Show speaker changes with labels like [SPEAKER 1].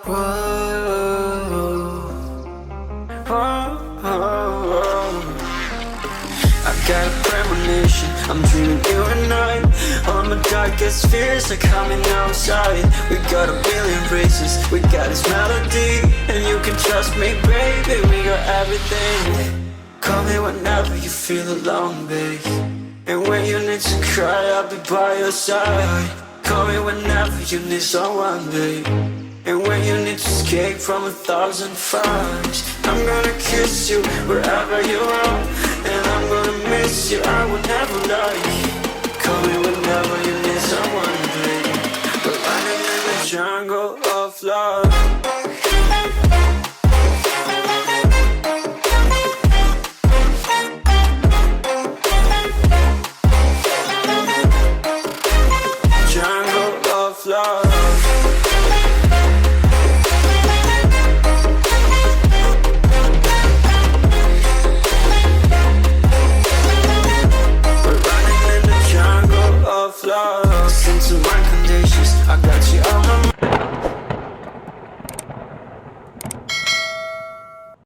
[SPEAKER 1] Whoa, whoa, whoa. I got a premonition, I'm dreaming you and I. All my darkest fears are coming outside. We got a billion races, we got this melody. And you can trust me, baby, we got everything. Call me whenever you feel alone, babe. And when you need to cry, I'll be by your side. Call me whenever you need someone, babe. And when you need to escape from 1,000 fires, I'm gonna kiss you wherever you are. And I'm gonna miss you, I will never lie.